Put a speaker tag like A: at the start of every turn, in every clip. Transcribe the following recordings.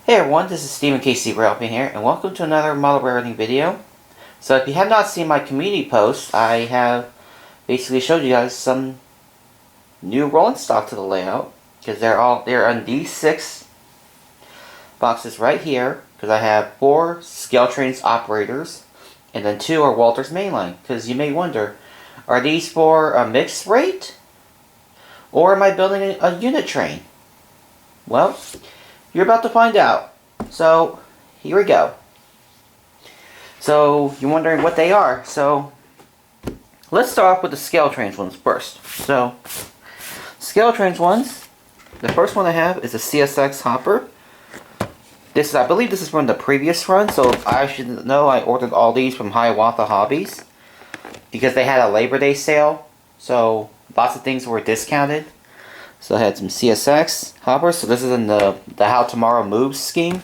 A: Hey everyone, this is Stephen Chessie here, and welcome to another model rating video. So if you have not seen my community post, I have basically showed you guys some new rolling stock to the layout, because they're on these 6 boxes right here, because I have 4 Scaletrains operators, and then 2 are Walters mainline. Because you may wonder, are these for a mixed rate, or am I building a unit train? Well, you're about to find out. So, here we go. So, you're wondering what they are. So, let's start off with the Scaletrains ones first. So, Scaletrains ones, the first one I have is a CSX hopper. I believe this is from the previous run, so I should know I ordered all these from Hiawatha Hobbies because they had a Labor Day sale, so lots of things were discounted. So I had some CSX hoppers. So this is in the How Tomorrow Moves scheme.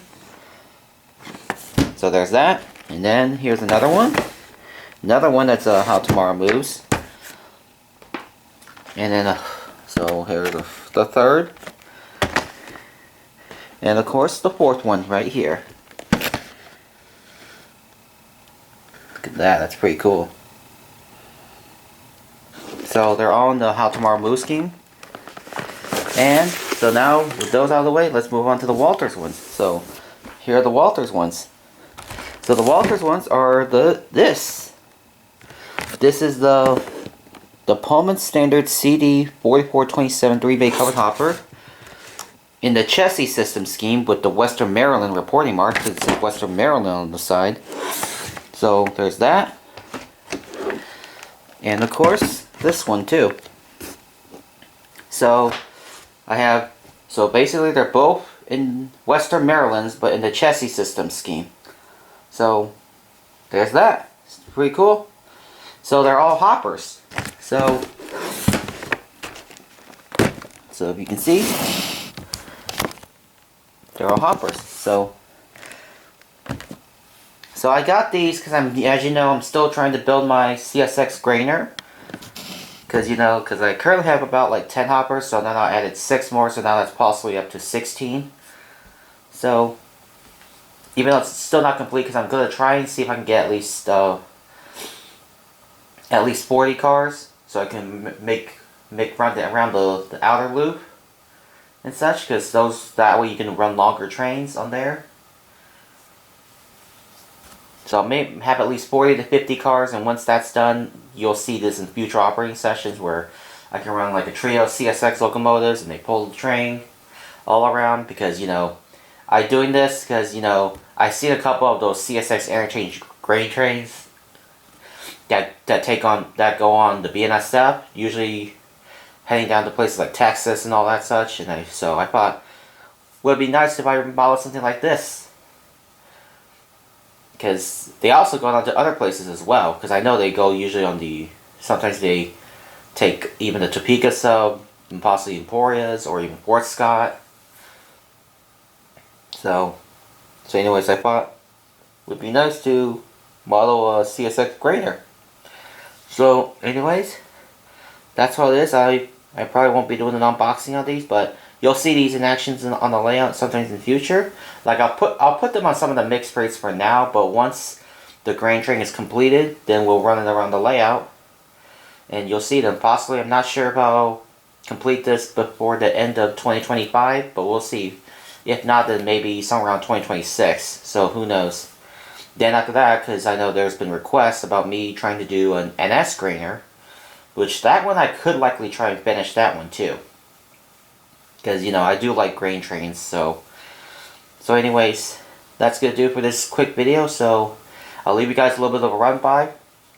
A: So there's that. And then here's another one. Another one that's How Tomorrow Moves. And then, so here's the third. And of course the fourth one right here. Look at that, that's pretty cool. So they're all in the How Tomorrow Moves scheme. And so now, with those out of the way, let's move on to the Walters ones. So, here are the Walters ones. So the Walters ones are this. This is the Pullman Standard CD 4427 3-bay covered hopper in the Chessie system scheme with the Western Maryland reporting mark, because it says Western Maryland on the side. So there's that. And of course, this one too. So so basically they're both in Western Maryland's, but in the Chessie system scheme. So there's that. It's pretty cool. So they're all hoppers. So if you can see, they're all hoppers. So I got these because as you know, I'm still trying to build my CSX grainer. Because I currently have about like 10 hoppers, so then I added 6 more, so now that's possibly up to 16. So, even though it's still not complete, because I'm going to try and see if I can get at least 40 cars, so I can make run around the outer loop and such, because that way you can run longer trains on there. So I may have at least 40 to 50 cars, and once that's done, you'll see this in future operating sessions where I can run like a trio of CSX locomotives and they pull the train all around, because, I'm doing this because, I've seen a couple of those CSX interchange grain trains that go on the BNSF, usually heading down to places like Texas and all that such, and so I thought it would be nice if I modeled something like this. Because they also go on to other places as well. Because I know they go usually on sometimes they take even the Topeka sub, and possibly Emporia's, or even Fort Scott. So anyways, I thought it would be nice to model a CSX grader. So anyways, that's all it is. I probably won't be doing an unboxing of these, but you'll see these in actions on the layout sometimes in the future. Like I'll put them on some of the mixed rates for now, but once the grain train is completed, then we'll run it around the layout, and you'll see them. Possibly, I'm not sure if I'll complete this before the end of 2025, but we'll see. If not, then maybe somewhere around 2026. So who knows? Then after that, because I know there's been requests about me trying to do an NS grainer, which that one I could likely try and finish that one too. Because, I do like grain trains, so anyways, that's going to do it for this quick video. So I'll leave you guys a little bit of a run by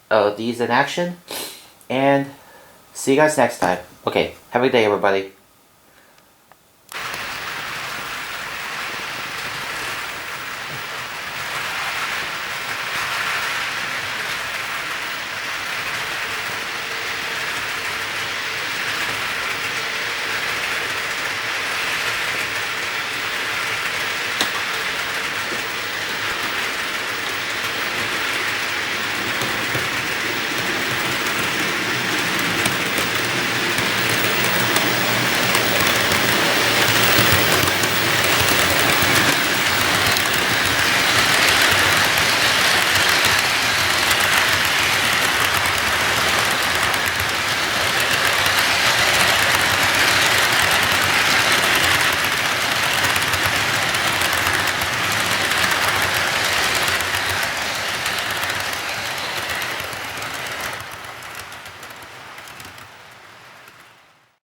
A: of these in action, and see you guys next time. Okay, have a good day, everybody.